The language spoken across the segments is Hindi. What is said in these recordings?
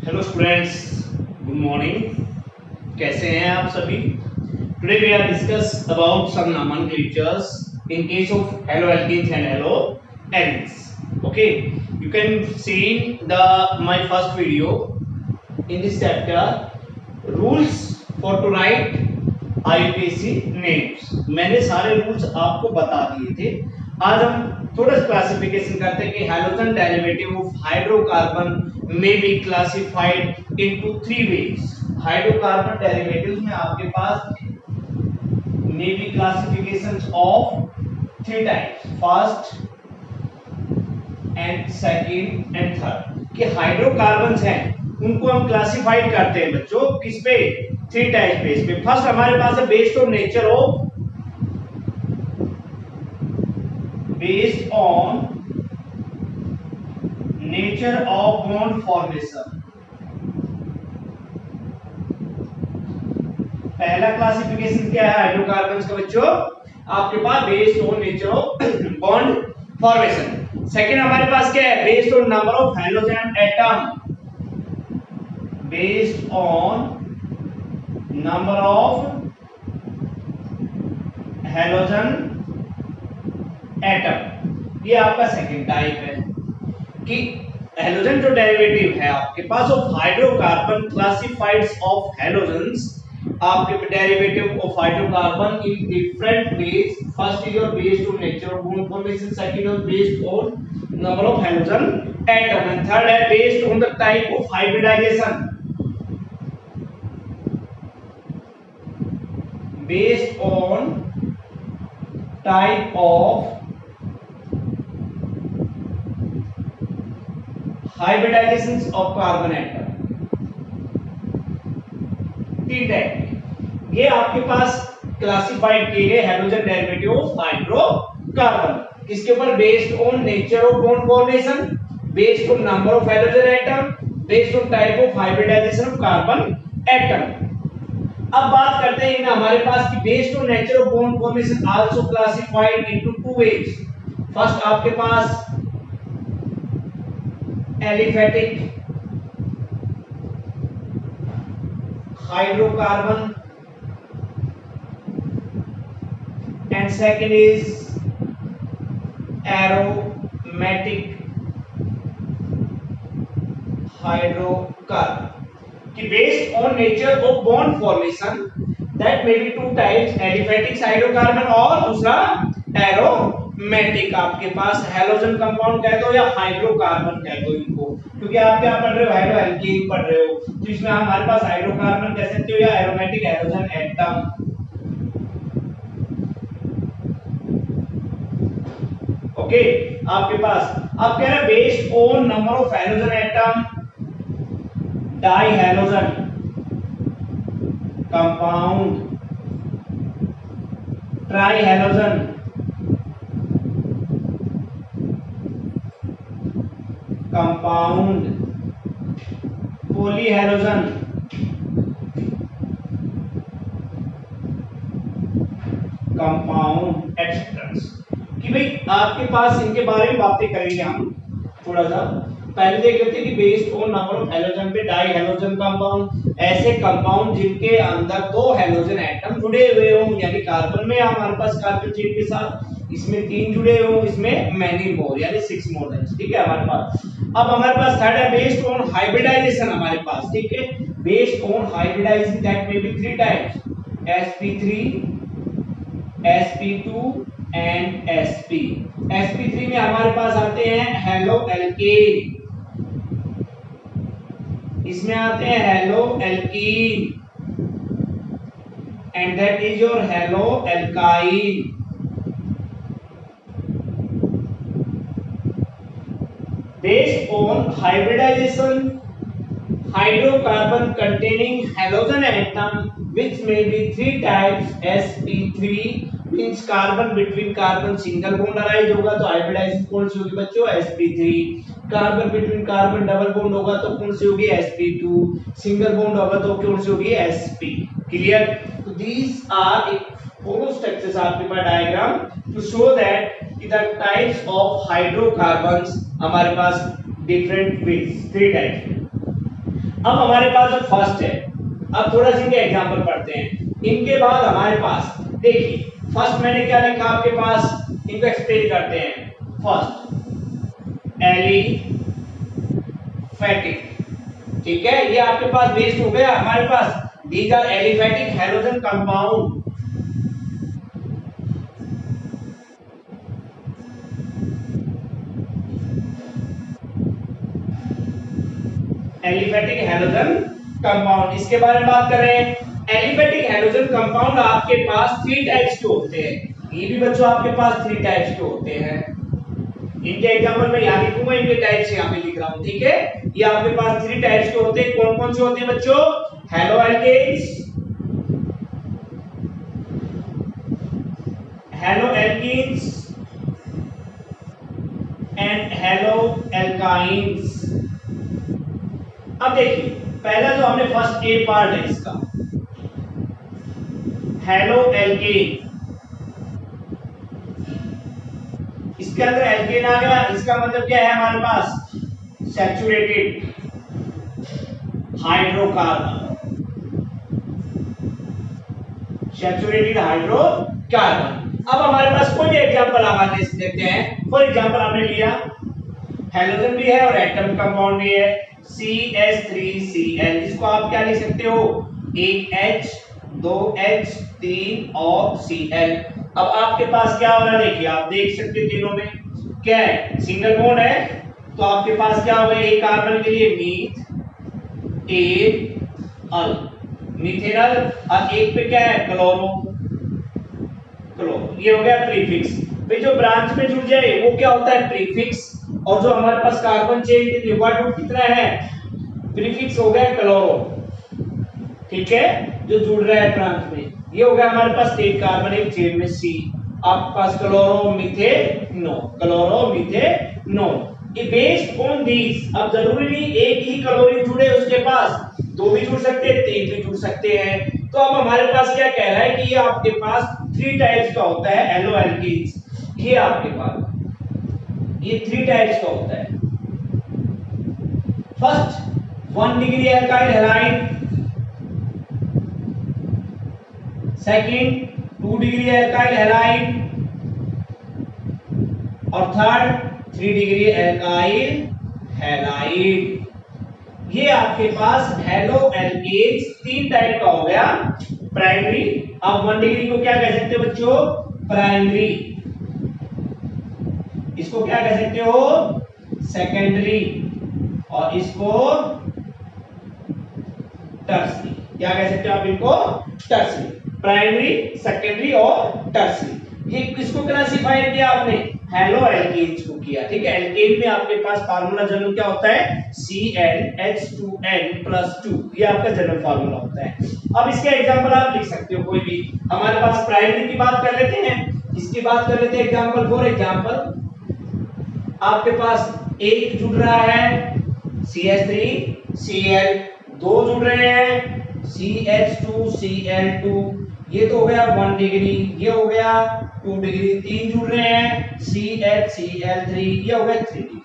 Hello students, good morning. कैसे हैं आप सभी? Today we are discuss about some nomenclatures in case of haloalkenes and haloarenes. Okay, you can see my first video in this chapter, rules for to write IUPAC names. मैंने सारे रूल्स आपको बता दिए थे। आज हम थोड़ा क्लासिफिकेशन करते हैं कि हैलोजन डेरिवेटिव ऑफ हाइड्रोकार्बन में be classified into three ways. Hydrocarbon derivatives में आपके पास may be classifications of three types, first and second and third. कि हाइड्रोकार्बन्स हैं उनको हम क्लासिफाइड करते हैं बच्चों किस पे? थ्री टाइप बेस पे। फर्स्ट हमारे पास है based on nature of, based on nature of bond formation। पहला क्लासिफिकेशन क्या है हाइड्रोकार्बन्स का बच्चों? आपके पास based on nature of bond formation. Second हमारे पास क्या है? Based on number of halogen atom. Based on number of halogen atom. ये आपका सेकंड टाइप है कि हैलोजन जो डेरिवेटिव है आपके पास of hydrocarbon classifieds of halogens, आपके derivative of hydrocarbon in different ways. First is your based on nature of bond formation, second is based on number of halogen atom, and third है based on the type of hybridization. Based on type of hybridizations of carbon atom. तीन टाइप ये आपके पास क्लासिफाइड किए गए हैलोजन डेरिवेटिव ऑफ हाइड्रोकार्बन। किसके ऊपर? Based on nature of bond formation, based on number of halogen atom, based on type of hybridization of carbon atom. अब बात करते हैं हमारे पास कि based on nature of bond formation also classified into two ways. First आपके पास aliphatic hydrocarbon and second is aromatic hydrocarbon. कि based on nature of bond formation that may be two types, aliphatic hydrocarbon और दूसरा एरोमेटिक। आपके पास हैलोजन कंपाउंड कह दो या हाइड्रोकार्बन कह दो इनको, क्योंकि आप क्या पढ़ रहे हो? हाइड्रोएल्केन पढ़ रहे हो, तो इसमें हमारे पास हाइड्रोकार्बन कह सकते हो या एरोमेटिक हैलोजन एटम। ओके, आपके पास अब कह रहे हैं based on number of halogen atom, di halogen compound, tri halogen compound, poly halogen compound etcetera. कि भाई आपके पास इनके बारे में बातें करेंगे हम थोड़ा सा। पहले देख लेते हैं कि based on number of halogen पे डाई हैलोजन कंपाउंड, ऐसे कंपाउंड जिनके अंदर दो हैलोजन एटम जुड़े हुए हों, यानी कार्बन में हमारे पास कार्बन चेन के साथ इसमें तीन जुड़े हों, इसमें मैनी मोर यानी 6 मोर देन। ठीक है हमारे पास। अब हमारे पास थर्ड है बेस्ड ऑन हाइब्रिडाइजेशन हमारे पास। ठीक है, based on hybridization that may be three types, sp3, sp2 and sp। sp3 में हमारे पास आते हैं हेलोएल्केन, इसमें आते हैं haloalkene, and that is your haloalkyne. Based on hybridization, hydrocarbon containing halogen atom which may be three types, sp3 means carbon between carbon single bond arise होगा तो hybridization कौन सी होगी बच्चों? sp3। Carbon between carbon double bond होगा तो कौन सी होगी? sp2। सिंगल बॉन्ड होगा तो कौन सी होगी? sp। क्लियर? तो these are follow structures आपके पास diagram to show that the types of hydrocarbons हमारे पास डिफरेंट वेज, थ्री टाइप्स। अब हमारे पास जो फर्स्ट है, अब थोड़ा सा इनके एग्जांपल पढ़ते हैं। इनके बाद हमारे पास देखिए फर्स्ट मैंने क्या लिखा आपके पास, इनको एक्सप्लेन करते हैं। फर्स्ट एलिफैटिक, ठीक है, ये आपके पास बेस्ड हो गया हमारे पास, these are aliphatic halogen compound. Aliphatic halogen compound, इसके बारे में बात कर रहे हैं। एलिफैटिक हैलोजन कंपाउंड आपके पास 3 टाइप्स के होते हैं। ये भी बच्चों आपके पास 3 टाइप्स के होते हैं। इनके एग्जांपल में यहां लिखूंगा, इनके टाइप्स यहां पे लिख रहा हूं, ठीक है। ये आपके पास 3 टाइप्स के होते हैं। कौन कौन से होते हैं बच्चों? Halo alkanes, halo alkenes and halo alkynes. अब देखिए पहला जो हमने फर्स्ट ए पार्ट है इसका, हेलो एल्केन, इसके अंदर एल्केन आ गया, इसका मतलब क्या है हमारे पास? Saturated hydrocarbon, saturated hydrocarbon. अब हमारे पास कोई भी एग्जांपल हमारे लिए देखते हैं। फॉर एग्जांपल हमने लिया हैलोजन भी है और एटम कंपाउंड भी है, CH3Cl, जिसको आप क्या लिख सकते हो? एक H, 2 H, 3 और Cl। अब आपके पास क्या हो रहा है, देखिए आप देख सकते हैं तीनों में क्या है, सिंगल बॉन्ड है, तो आपके पास क्या होगा, एक कार्बन के लिए मीथ अल मिथेनल, और एक पे क्या है, क्लोरो, ये हो गया प्रीफिक्स। फिर जो ब्रांच में जुड़ जाए वो क्या होता है, प्रीफिक्स, और जो हमारे पास कार्बन चेन के न्यूक्लियोटाइड कितना है, प्रीफिक्स हो गया क्लोरो, ठीक है, जो जुड़ रहा है ब्रांच में। ये हो गया हमारे पास स्टेट कार्बन एक चेन में C, आपके पास क्लोरो मिथेनो। ये बेस्ड ऑन दीस, अब जरूरी नहीं एक ही क्लोरीन जुड़े उसके पास, 2 भी जुड़ सकते हैं, 3 भी जुड़ सकते हैं। तो अब हमारे पास क्या कह रहा है कि ये आपके पास 3 टाइप्स का होता है एलो एल्कीन्स। ये आपके पास ये 3 टाइप्स का होता है। First 1 degree alkyl halide, second 2 degree alkyl halide, और थर्ड 3 डिग्री एल्काइल हैलाइड। ये आपके पास हेलो एल्केन्स 3 टाइप का हो गया। प्राइमरी, अब 1 डिग्री को क्या कह सकते हो बच्चों, प्राइमरी, इसको क्या कह सकते हो, सेकेंडरी, और इसको टर्सरी। क्या कह सकते हो आप इनको, टर्सरी, प्राइमरी, सेकेंडरी और टर्सरी। ये किसको क्लासिफाई किया आपने, हेलो एल्केन्स को किया, ठीक है। एल्केन में आपके पास फार्मूला जनरल क्या होता है, CnH2n+2, ये आपका जनरल फार्मूला होता है। अब इसके एग्जांपल आप लिख सकते हो कोई भी। हमारे पास प्राइमरी की बात कर लेते हैं, इसकी बात कर लेते हैं एग्जांपल। फॉर एग्जांपल आपके पास एक जुड़ रहा है CH3Cl, 2 जुड़ रहे हैं CH2Cl2, ये तो हो गया 1 डिग्री, ये हो गया 2 डिग्री, 3 जुड़ रहे हैं CHCl3, ये हो गया 3 degree.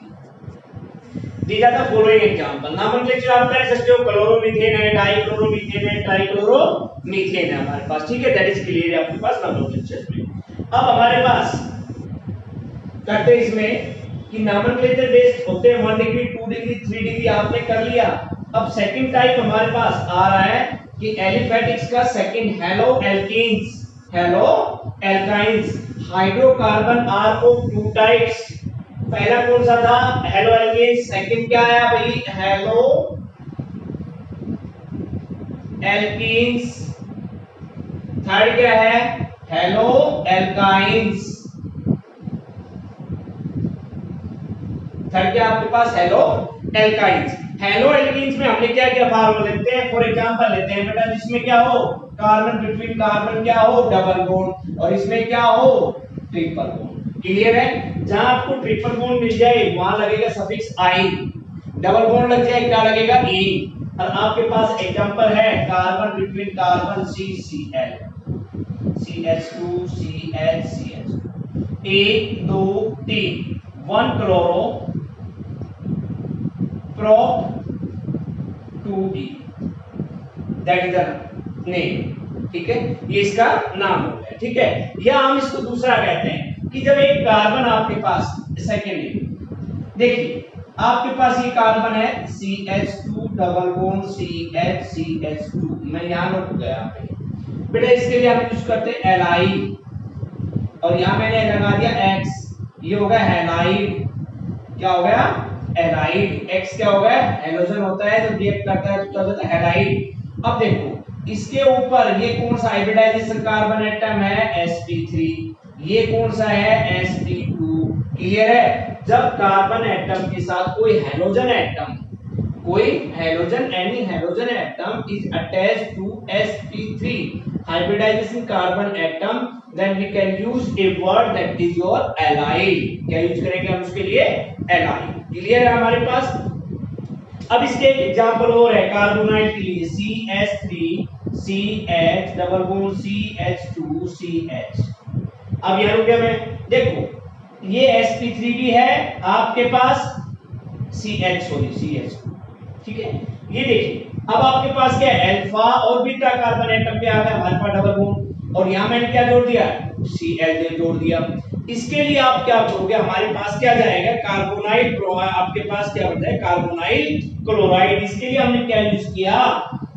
These are the following example. Nomenclature आप कर सकते हो, क्लोरोमीथेन है, डाइक्लोरोमीथेन है, ट्राइक्लोरोमीथेन है हमारे पास, ठीक है। दैट इज क्लियर है आपके पास नॉमेनक्लेचर में। अब हमारे पास करते इसमें कि नॉमेनक्लेचर बेस्ड होते हैं 1 डिग्री, 2 डिग्री, 3 डिग्री आपने कर लिया। अब सेकंड टाइप हमारे पास आ रहा है कि एलिफैटिक्स का second halo alkenes, halo alkynes, hydrocarbon are of 2 types. पहला कौन सा था, हेलो एल्कीन्स, सेकंड क्या है भाई, हेलो एल्कीन्स, थर्ड क्या है, हेलो एल्काइंस, थर्ड क्या आपके पास, हेलो एल्काइंस। हेलो एल्कीन्स में हमने क्या क्या फार्मूला लेते हैं, फॉर एग्जांपल लेते हैं बेटा, जिसमें क्या हो, कार्बन बिटवीन कार्बन क्या हो, डबल बॉन्ड, और इसमें क्या हो, ट्रिपल बॉन्ड। क्लियर है, जहां आपको ट्रिपल बॉन्ड मिल जाए वहां लगेगा सफिक्स आई, डबल बॉन्ड लग जाए क्या लगेगा, ई। और आपके पास एग्जांपल है carbon between carbon CCl, CH2CH, 1 2 3, 1 chloro, pro, 2 2E, that is the name. ठीक है, ये इसका नाम हो गया। ठीक है, या हम इसको दूसरा कहते हैं कि जब एक कार्बन आपके पास, सेकेंड देखिए आपके पास ये कार्बन है CH2 डबल बॉन्ड CH2, मैं यहां रुक गया बेटा, इसके लिए हम यूज करते हैं एलाइड, और यहां मैंने लगा दिया X, ये हो गया हैलाइड। क्या हो गया? हैलाइड। X क्या हो गया? हैलोजन होता है जो रिएक्ट करता है तो क्या होता है? हैलाइड। अब देखो इसके ऊपर ये कौन सा हाइब्रिडाइजेशन कार्बन एटम है? sp3। ये कौन सा है? sp2। क्लियर है? जब कार्बन एटम के साथ कोई halogen atom, any halogen atom is attached to sp3 hybridization carbon atom, then we can use a word that is your allyl। क्या यूज करेंगे हम उसके लिए? allyl। क्लियर है हमारे पास? अब इसके एक एग्जांपल और है कार्बोनाइल के लिए, CH3 CH double bond CH2 CH। अब यहां रुक गया मैं, देखो ये sp3 भी है आपके पास, CH2। ठीक है, ये देखिए अब आपके पास क्या है? अल्फा और बीटा कार्बन एटम पे आ गया हमारे पास डबल बॉन्ड, और यहां मैंने क्या जोड़ दिया? Cl जोड़ दिया। इसके लिए आप क्या करोगे? हमारे पास क्या जाएगा? कार्बोनाइल, आपके पास क्या होता है? Carbonyl chloride. इसके लिए हमने क्या यूज किया?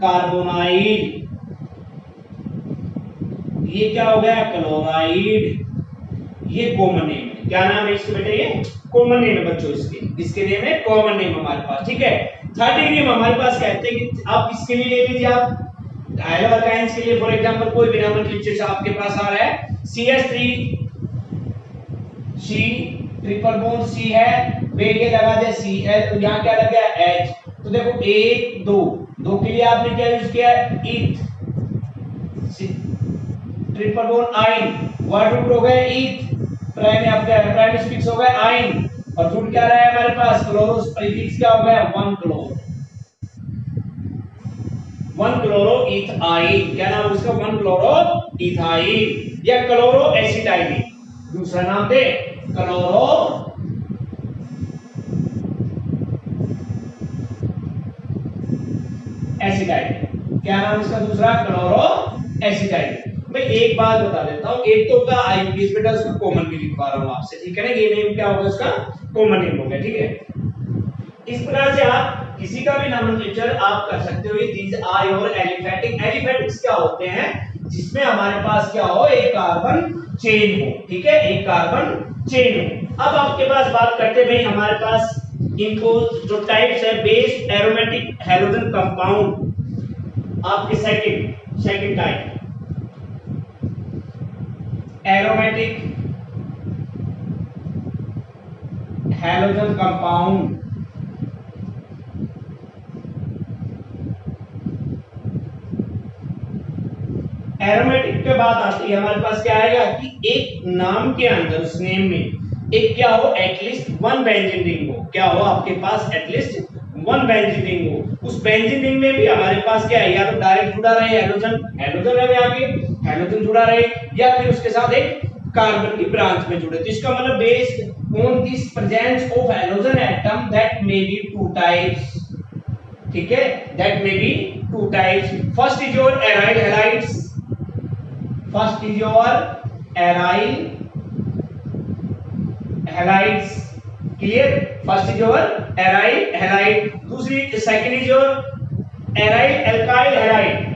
कार्बोनाइल। ये क्या हो गया? क्लोराइड। ये कॉमन नेम है। क्या नाम है इसके बेटे? ये कॉमन नेम है बच्चों, इसके नेम है कॉमन नेम हमारे पास। ठीक है, थर्ड डिग्री में हमारे पास कहते हैं कि आप इसके लिए ले लीजिए, आप एल्काइंस के लिए फॉर एग्जांपल कोई भी नोमेनक्लेचर आपके पास आ रहा है, CH3 C triple bond C है, वे ये लगा दे Cl, तो यहां क्या लग गया? H। तो देखो 1 2 के लिए आपने क्या यूज किया? ईथ। ट्रिपल बॉन्ड आइन, वर्ड रूट हो गए ईथ, प्राइम आपका प्राइम स्पिक्स हो गए आइन, और रूट क्या रहा है हमारे पास? क्लोरो, प्रीफिक्स क्या हो गया? 1 क्लोरो इथाइल। क्या नाम है उसका? 1 क्लोरो इथाइल, या क्लोरो एसिटाइल, दूसरा नाम दे क्लोरो एसिटाइल। क्या नाम इसका दूसरा? Chloro acetyl. मैं एक बात बता देता हूं, एक तो होगा आईपीएस बेटा, उसका कॉमन भी लिखवा रहा हूं आपसे। ठीक है ना, ये नेम क्या होगा? उसका कॉमन नेम हो गया। ठीक है, इस प्रकार से आप किसी का भी नोमेनक्लेचर आप कर सकते हो। These are your aliphatic. Aliphatics क्या होते हैं? जिसमें हमारे पास क्या हो? एक कार्बन चेन हो। ठीक है, एक कार्बन चेन हो। अब आपके पास बात करते भाई, हमारे पास इनको जो टाइप्स है, बेस्ड एरोमेटिक हैलोजन कंपाउंड, आपके second type aromatic halogen compound. Aromatic पे बात आती है, हमारे पास क्या आएगा कि एक नाम के अंदर, उस नेम में एक क्या हो? एटलीस्ट 1 बेंजीन रिंग हो। क्या हो आपके पास? एटलीस्ट 1 बेंजीन रिंग हो। उस बेंजीन रिंग में भी हमारे पास क्या है? या तो डायरेक्ट जुड़ा रहे हैलोजन है आगे, हैलोजन जुड़ा रहे, या फिर उसके साथ एक कार्बन की ब्रांच में जुड़े। तो इसका मतलब based on this presence of halogen atom that may be 2 types. ठीक है, that may be 2 types. First is your aryl halides, first is your aryl halides. Clear? First is your aryl halide, दूसरी second is your aryl alkyl halide.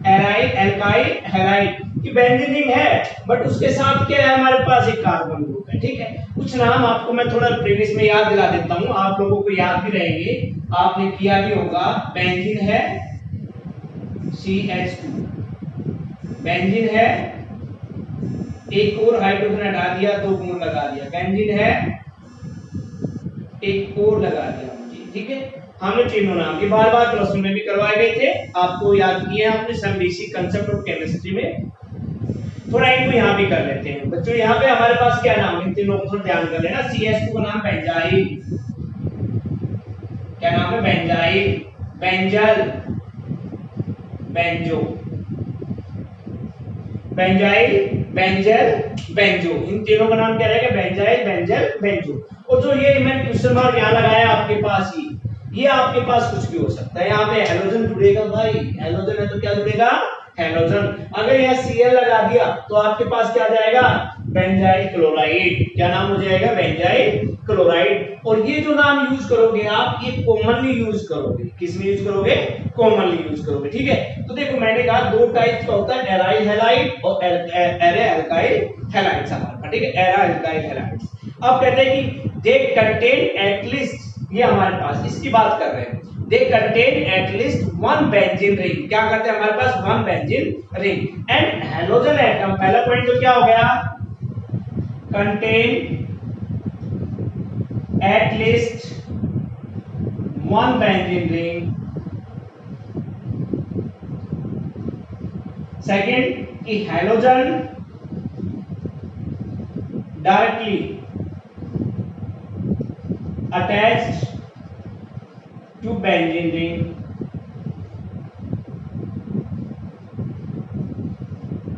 Aryl alkyl halide की बेंजीन रिंग है, बट उसके साथ क्या है? हमारे पास एक कार्बन ग्रुप है। ठीक है, कुछ नाम आपको मैं थोड़ा प्रीवियस में याद दिला देता हूं, आप लोगों को याद भी रहेंगे, आपने किया भी होगा। बेंजीन है CH2, बेंजीन है, एक और हाइड्रोजन हटा दिया, 2 गुण लगा दिया, बेंजीन है, एक और लगा दिया। ठीक है, हमने तीनों नाम ये बार बार क्लास में भी करवाए गए थे, आपको याद किए आपने some basic concept of chemistry में। थोड़ा इनको यहां भी कर लेते हैं बच्चों। यहां पे हमारे पास क्या नाम है? तीनों को थोड़ा ध्यान कर लेना। CH2 का नाम बेंजाइल, क्या नाम है? Benzyl, benzal, benzo. Benzyl, benzal, benzo. इन तीनों का नाम क्या रहेगा? Benzyl, benzal, benzo. और जो ये मैंने क्वेश्चन मार्क यहाँ लगाया आपके पास ये आपके पास कुछ भी हो सकता है। यहाँ पे हेलोजन जुड़ेगा भाई, हेलोजन है तो क्या जुड़ेगा? हेलोजन। अगर यहाँ Cl लगा दिया तो आपके पास क्या आ जाएगा? Benzyl chloride. क्या नाम हो जाएगा? Benzyl chloride. और ये जो नाम यूज करोगे आप, ये कॉमनली यूज करोगे। किस में यूज करोगे? कॉमनली यूज करोगे। ठीक है, तो देखो मैंने कहा दो टाइप का होता है, एराइल हैलाइड और एरे अल्काइल हैलाइड्स हमारे। ठीक है, एरा अल्काइल हैलाइड्स। अब कहते हैं कि दे कंटेन एटलीस्ट, ये हमारे पास इसकी बात कर रहे हैं, they contain at least one benzene ring. क्या करते हैं हमारे पास? One benzene ring. And halogen atom, पहला पॉइंट तो क्या हो गया? Contain at least one benzene ring. Second कि halogen directly attached to benzene ring,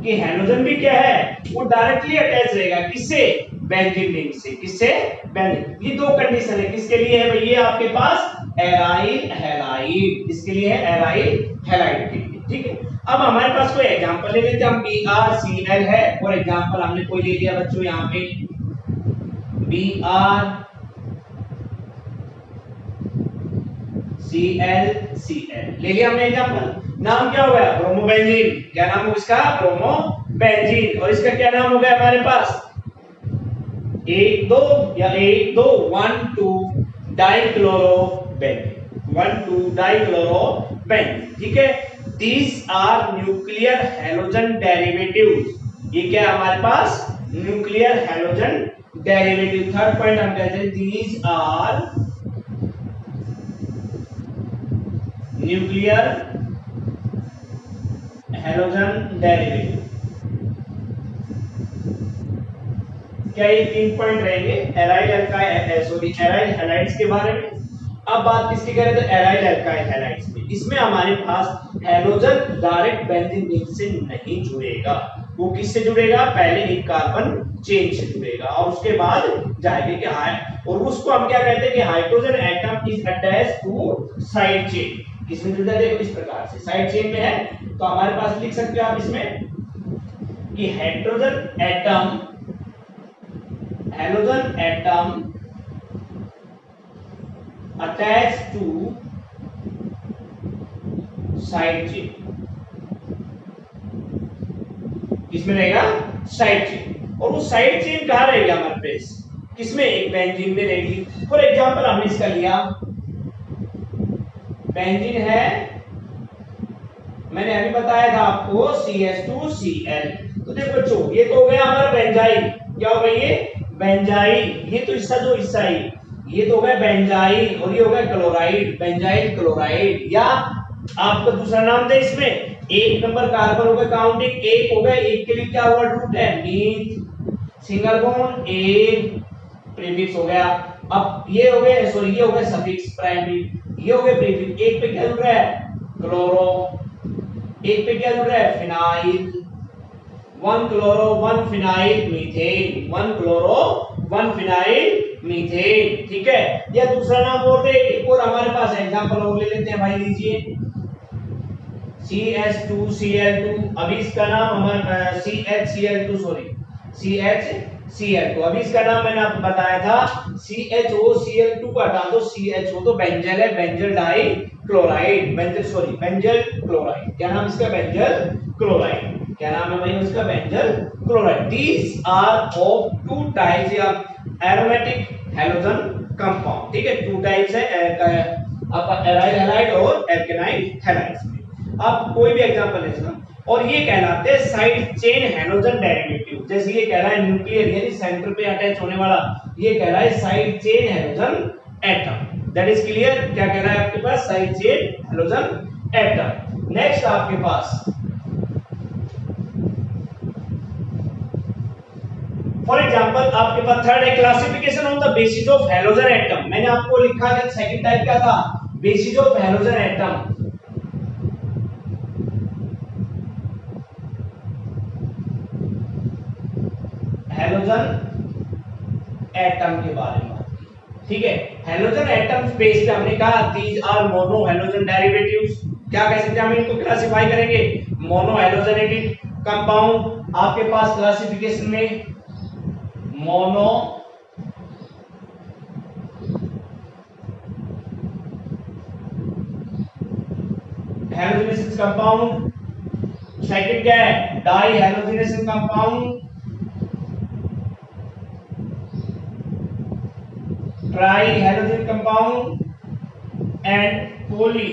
कि हेलोजन भी क्या है? वो डायरेक्टली अटैच रहेगा किससे? बेंजीन रिंग से। किससे? बेंजीन। ये दो कंडीशन है, किसके लिए है भाई? ये आपके पास एराइल हैलाइड, इसके लिए है एराइल हैलाइड के लिए। ठीक है, अब हमारे पास कोई एग्जांपल ले लेते हैं हम। BrCl है और एग्जांपल हमने कोई ले लिया बच्चों यहाँ पे BrCl ले लिया हमने एग्जांपल। नाम क्या हो गया? ब्रोमोबेंजीन। क्या नाम हो इसका? ब्रोमोबेंजीन। और इसका क्या नाम हो गया हमारे पास? 1,2 डाइक्लोरोबेंजीन। 1,2 डाइक्लोरोबेंजीन। ठीक है, these are nuclear halogen derivatives. ये क्या है हमारे पास? Nuclear halogen derivative. Third point हम कहते हैं these are nuclear halogen derivative. क्या ये 3 पॉइंट रहेंगे एराइल एराइल हैलाइड्स के बारे में। अब बात किसकी करें तो एराइल अल्काइल हैलाइड्स में। इसमें हमारे पास हेलोजन डायरेक्ट बेंजीन रिंग से नहीं जुड़ेगा। वो किससे जुड़ेगा? पहले एक कार्बन चेन से जुड़ेगा और उसके बाद जाएगा कि और उसको हम क्या कहते हैं कि hydrogen atom is attached to side chain. किसमें जुड़ता है? देखो इस प्रकार से साइड चेन में है, तो हमारे पास लिख सकते हो आप इसमें कि hydrogen atom, halogen atom attached to side chain। किसमें रहेगा? Side chain. और वो साइड चेन कहां रहेगी हमारे पास? किसमें? एक बेंजीन में रहेगी। फॉर एग्जांपल हमने इसका लिया बेंजीन है, मैंने अभी बताया था आपको CH2Cl। तो देखो बच्चों ये तो हो गया हमारा बेंजाइल। क्या हो गया ये? बेंजाइल। ये तो इसका जो हिस्सा है ये तो हो गया बेंजाइल और ये हो गया क्लोराइड, बेंजाइल क्लोराइड। या आपको दूसरा नाम दे इसमें, एक नंबर कार्बन हो गया काउंटिंग, एक हो गया, एक के लिए क्या हुआ? रूट है मीथ, सिंगल बॉन्ड एक प्रीफिक्स हो गया। अब ये हो गया सॉरी ये हो गया सफिक्स प्राइमरी, ये हो गया प्रीफिक्स। एक पे क्या जुड़ रहा है? क्लोरो। एक पे क्या जुड़ रहा है? Phenyl. 1 chloro 1 phenyl methane, 1 chloro 1 phenyl methane. ठीक है, या दूसरा नाम और दे, एक और हमारे पास एग्जांपल और ले लेते हैं भाई। लीजिए CH2Cl2। अभी इसका नाम हमारा CHCl2 सॉरी CHCl2। अभी इसका नाम मैंने आपको बताया था CHOCl2 को हटा दो, CHO तो बेंजल है, benzal di chloride, benzal sorry benzal chloride. क्या नाम इसका? Benzal chloride. क्या नाम है भाई उसका? Benzal chloride. These are of 2 types of aromatic halogen compound. ठीक है, 2 टाइप्स है आपका एराइल हैलाइड और एल्केनाइल हैलाइड्स में। अब कोई भी एग्जांपल ले सकते, और ये कहलाते हैं साइड चेन हैलोजन डेरिवेटिव। जैसे ये कह रहा है न्यूक्लियर यानी सेंटर पे अटैच होने वाला, ये कह रहा है side chain halogen atom. That is clear? क्या कह रहा है आपके पास? Side chain halogen atom. Next आपके पास फॉर एग्जांपल आपके पास थर्ड है classification of the basis of halogen atom. मैंने आपको लिखा है सेकंड टाइप क्या था? Basis of halogen atom. Halogen atom के बारे में। ठीक है, हैलोजन एटम स्पेस पे हमने कहा these are mono halogen derivatives. क्या कह सकते हैं हम इनको क्लासिफाई करेंगे मोनो हैलोजनेटेड कंपाउंड। आपके पास क्लासिफिकेशन में मोनो हैलोजनेशन कंपाउंड, सेकंड क्या है di halogenation compound, tri halogen compound and poly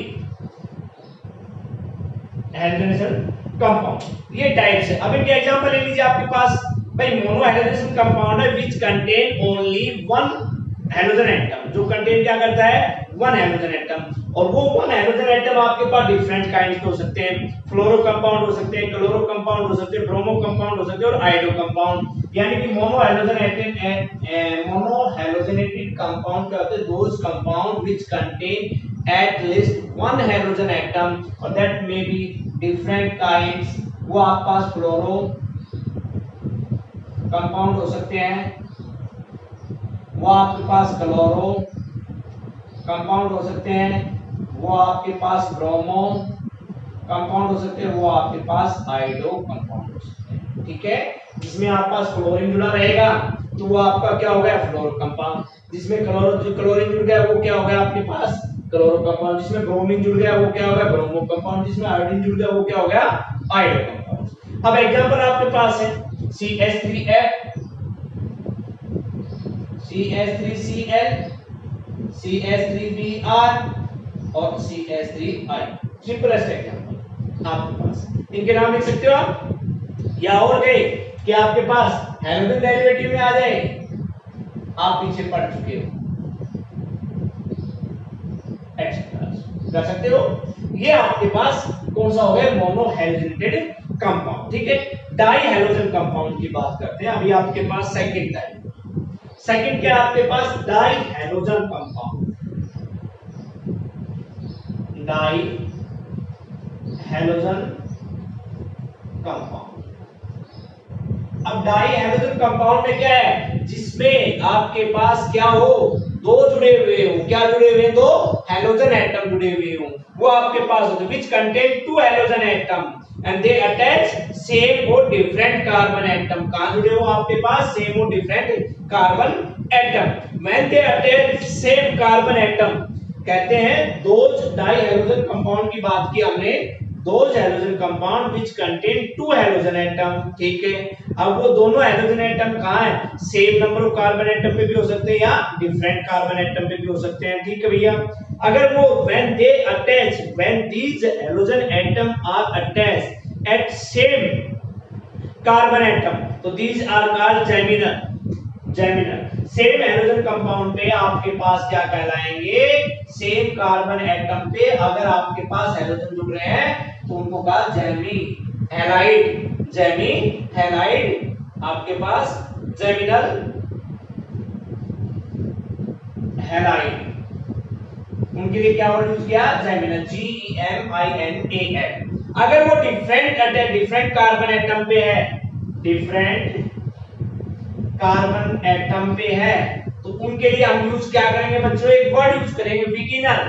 halogenation compound. ये टाइप्स है। अब इनके एग्जांपल ले लीजिए आपके पास भाई मोनो हैलोजनेशन कंपाउंड है which contain only one halogen atom, जो कंटेन क्या करता है वन हैलोजन एटम। और वो वन हैलोजन एटम आपके पास डिफरेंट काइंड्स के हो सकते हैं, फ्लोरो कंपाउंड हो सकते हैं, क्लोरो कंपाउंड हो सकते हैं, ब्रोमो कंपाउंड हो सकते हैं और आयोडो कंपाउंड। यानी कि mono halogen atom mono halogenated compound क्या होते हैं those compound which contain at least one halogen atom और that may be different kinds. वो आपके पास फ्लोरो कंपाउंड हो सकते हैं, वो आपके पास क्लोरो कंपाउंड हो सकते हैं, वो आपके पास ब्रोमो कंपाउंड हो सकते हैं, वो आपके पास आयोडो कंपाउंड हो सकते हैं। ठीक है, जिसमें आपके पास क्लोरीन जुड़ा रहेगा तो वो आपका क्या हो गया फ्लोरो कंपाउंड, जिसमें क्लोरीन जुड़ गया वो क्या हो गया आपके पास क्लोरो कंपाउंड, जिसमें ब्रोमीन जुड़ गया वो क्या हो गया ब्रोमो कंपाउंड, जिसमें आयोडीन जुड़ गया वो क्या हो गया आयोडो कंपाउंड। अब एग्जांपल आपके पास है CH3F, CH3Cl, CH3Br और CH3I। सिंपलेस्ट एग्जांपल आपके पास, इनके नाम लिख सकते हो आप या और गए कि आपके पास हैलोजन डेरिवेटिव में आ जाए, आप पीछे पढ़ चुके हो कर सकते हो। ये आपके पास कौन सा हो गया मोनो हैलोजनेटेड कंपाउंड। ठीक है, डाई हैलोजन कंपाउंड की बात करते हैं। अभी आपके पास सेकंड टाइप, सेकंड क्या आपके पास di halogen compound, di halogen compound. अब डाई हैलोजन कंपाउंड में क्या है जिसमें आपके पास क्या हो दो जुड़े हुए हो, क्या जुड़े हुए दो हैलोजन एटम जुड़े हुए हो, वो आपके पास होते which contain two halogen atom and they attach same और डिफरेंट कार्बन एटम। कहां जुड़े हो आपके पास सेम और different carbon atom. When they attach same carbon atom कहते हैं दोज डाई हैलोजन कंपाउंड की बात की हमने, those halogen compound which contain two halogen atom. ठीक है, अब वो दोनों हैलोजन एटम कहां है same number of carbon atom पे भी हो सकते हैं या डिफरेंट कार्बन एटम पे भी हो सकते हैं। ठीक है भैया, अगर वो when they attach, when these halogen atom are attached at same carbon atom, तो these are called geminal, geminal। Same halogen compound पे आपके पास क्या कहलाएंगे सेम कार्बन एटम पे अगर आपके पास हैलोजन जुड़ रहे हैं तो उनको कहा जेमी हैलाइड, जेमी हैलाइड आपके पास जेमिनल हैलाइड, उनके लिए क्या वर्ड यूज किया जेमिनल GEMINAL। अगर वो डिफरेंट कार्बन एटम पे है, डिफरेंट कार्बन एटम पे है तो उनके लिए हम यूज क्या करेंगे बच्चों एक वर्ड यूज करेंगे विकिनल,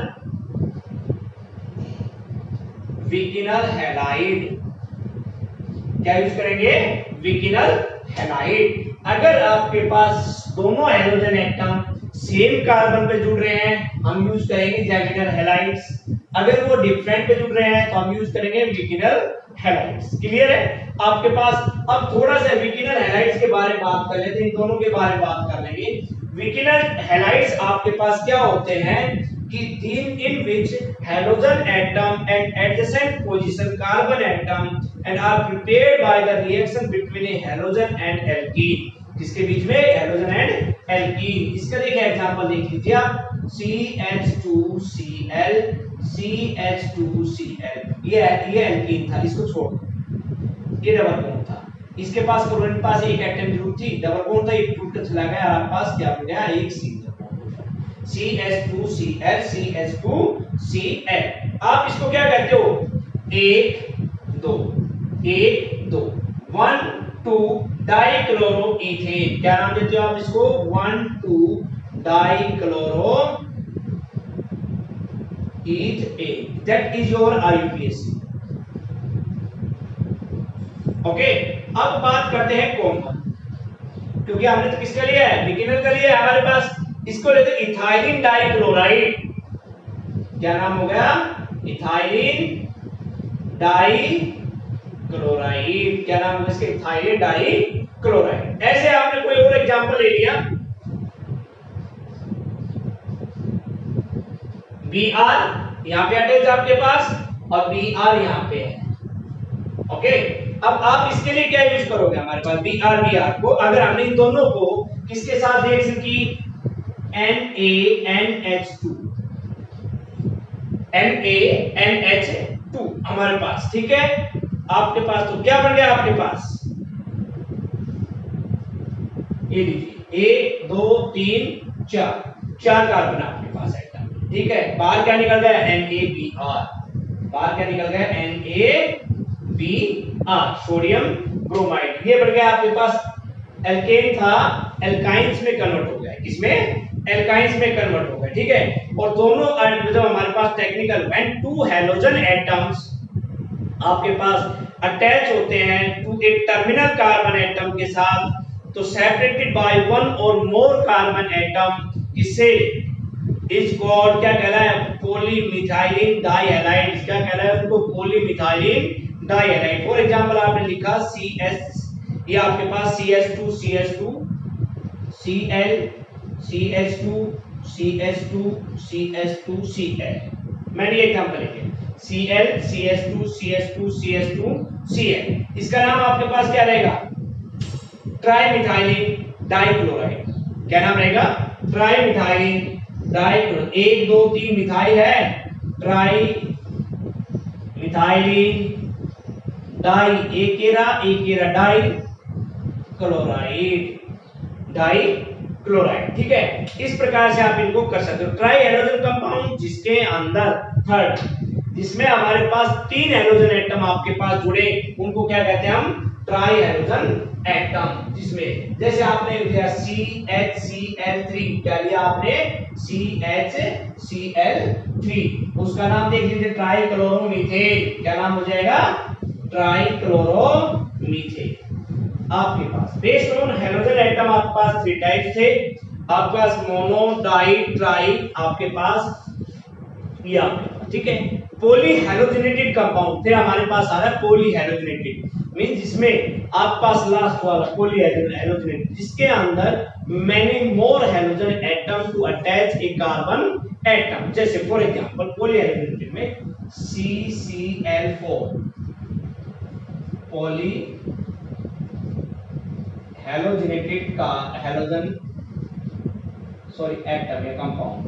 विकिनल हैलाइड। क्या यूज करेंगे विकिनल हैलाइड। अगर आपके पास दोनों हैलोजन एटम सेम कार्बन पे जुड़ रहे हैं हम यूज करेंगे जेमिनल हैलाइड्स, अगर वो डिफरेंट पे जुड़ रहे हैं तो हम यूज करेंगे विकिनल हैलाइड्स। क्लियर है आपके पास। अब थोड़ा सा विकिनल हैलाइड्स के बारे में बात कर लेते हैं, इन दोनों के बारे में बात कर लेंगे। विकिनल हैलाइड्स आपके पास क्या होते हैं कि in which halogen atom and adjacent position carbon atom and are prepared by the reaction between a halogen and alkene, जिसके बीच में हैलोजन एंड एल्कीन। इसका देखिए एग्जांपल देख लीजिए आप CH2Cl, CH2Cl, ये एल्कीन था, इसको छोड़ दो, ये डबल बॉन्ड था, इसके पास क्लोरीन के पास एक एटम जरूर थी, डबल बॉन्ड था, ये टूट कर चला गया, आपके पास क्या हो गया एक सिंगल बॉन्ड CH2Cl, CH2Cl। आप इसको क्या कहते हो 1 2 1 2 डाइक्लोरोइथेन। क्या नाम देते हो आप इसको? 1,2 dichloroethane, that is your IUPAC। Okay, अब बात करते हैं कॉमन, क्योंकि हमने तो किसका लिया है? बिगिनर का लिया है हमारे पास। इसको लेते हैं इथाइलिन डाइक्लोराइड। क्या नाम हो गया? Ethylene dichloride. क्या नाम है इसके? Ethylene dichloride. ऐसे आपने कोई और एग्जांपल ले लिया, Br यहां पे अटैच आपके पास और Br यहां पे है। ओके, अब आप इसके लिए क्या यूज करोगे? हमारे पास Br को अगर हमने इन दोनों को किसके साथ रिएक्शन की? NaNH2 हमारे पास, ठीक है। आपके पास तो क्या बन गया? आपके पास ये लीजिए 1 2 3 4 कार्बन आपके पास है, ठीक है। बाहर क्या निकल गया? NaBr। बाहर क्या निकल गया? NaBr, sodium bromide. ये बढ़ गया आपके पास, एल्केन था एल्काइंस में कन्वर्ट हो गया। किसमें? एल्काइंस में कन्वर्ट हो गया, ठीक है। और दोनों जब हमारे पास technical when two halogen atoms आपके पास अटैच होते हैं to a terminal carbon atom के साथ, तो सेपरेटेड बाय वन और मोर कार्बन एटम, इसे इज कॉल्ड क्या कहलाया? पॉलीमिथाइलिन डाइहैलाइड। क्या कहलाया उनको? पॉलीमिथाइलिन डाइहैलाइड। फॉर एग्जांपल आपने लिखा CS, ये आपके पास CH2 CH2 Cl CH2 CH2 CH2 Cl। मैंने ये एग्जांपल लिखे Cl CH2 CH2 CH2 Cl। इसका नाम आपके पास क्या रहेगा? ट्राइमिथाइलिन डाइक्लोराइड। क्या नाम रहेगा? ट्राइमिथाइलिन डाइक्लोराइड। 1 2 3 मिथाइल है, ट्राइमिथाइलिन डाई, एकेरा डाई क्लोराइड, ठीक है। इस प्रकार से आप इनको कर सकते हो। ट्राई हैलोजन कंपाउंड जिसके अंदर थर्ड, जिसमें हमारे पास 3 हैलोजन एटम आपके पास जुड़े, उनको क्या कहते हैं हम? Try halogen atom. जिसमें जैसे आपने लिया CHCl3, क्या लिया आपने? CHCl3, उसका नाम देख लीजिए ट्राइक्लोरोमीथेन। क्या नाम हो जाएगा? ट्राइक्लोरोमीथेन। आपके पास बेस्ड ऑन हैलोजन एटम आपके पास 3 टाइप्स थे। आपके पास मोनो, डाई, ट्राई, आपके पास ये आपके पास, ठीक है। पॉली हैलोजनेटेड कंपाउंड फिर हमारे पास आ रहा है पॉली हैलोजनेटेड, मीन जिसमें आपके पास लास्ट वाला पॉली हैलोजनेटेड, जिसके अंदर many more halogen atom to attach a carbon atom. जैसे फॉर एग्जांपल पॉली हैलोजनेटेड में CCl4 पॉली हैलोजनेटेड का हैलोजन एटम या कंपाउंड,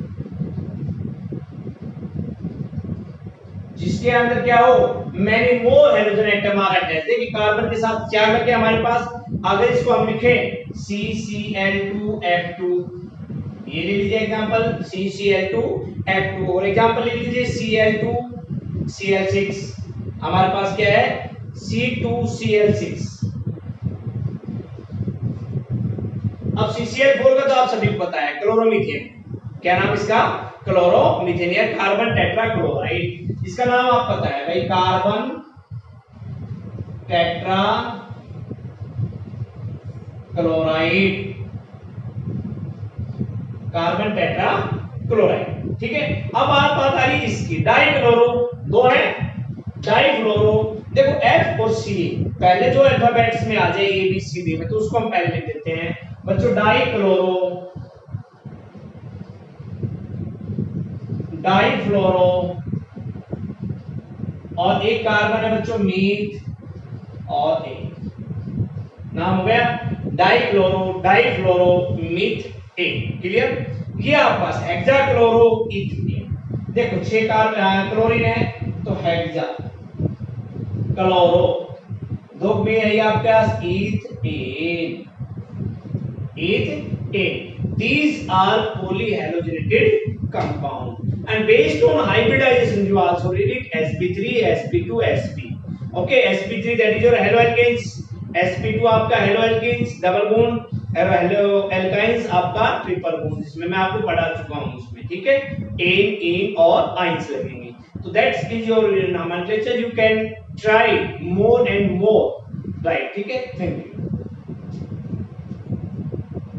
जिसके अंदर क्या हो? मैनी मोर हैलोजन एटम आ रहा है। देखिए कार्बन के साथ क्या करके हमारे पास, अगर इसको हम लिखें CCl2F2, ये ले लीजिए एग्जांपल CCl2F2, और एग्जांपल ले लीजिए Cl2Cl6, हमारे पास क्या है? C2Cl6। अब CCl4 का तो आप सभी को पता है, क्लोरोमीथेन। क्या नाम इसका? क्लोरोमीथेन या कार्बन टेट्राक्लोराइड। इसका नाम आप पता है भाई, कार्बन टेट्राक्लोराइड, ठीक है। अब बात आ रही इसकी डाइक्लोरो, दो है डाइफ्लोरो। देखो F और C पहले जो अल्फाबेट्स में आ जाए ABCD में, तो उसको हम पहले लिख देते हैं बच्चों डाइक्लोरो, डाइफ्लोरो, और एक कार्बन है बच्चों मीथ, और एक नाम हो गया डाइक्लोरो, डाइफ्लोरो मीथ एक। क्लियर? ये आपके पास हेक्साक्लोरोइथेन। देखो 6 क्लोरीन है तो हेक्सा क्लोरो, दो में है आपके पास ethane. These are polyhalogenated compound and based on hybridization you also read it sp3 sp2 sp. Okay, sp3 that is your haloalkanes, sp2 आपका halo alkanes double bond, halo alkynes आपका ट्रिपल बॉन्ड, जिसमें मैं आपको पढ़ा चुका हूं उसमें, ठीक है। एन इन और आइंस लगेंगे। तो that's is your nomenclature, you can try more and more, right, ठीक है। Thank you.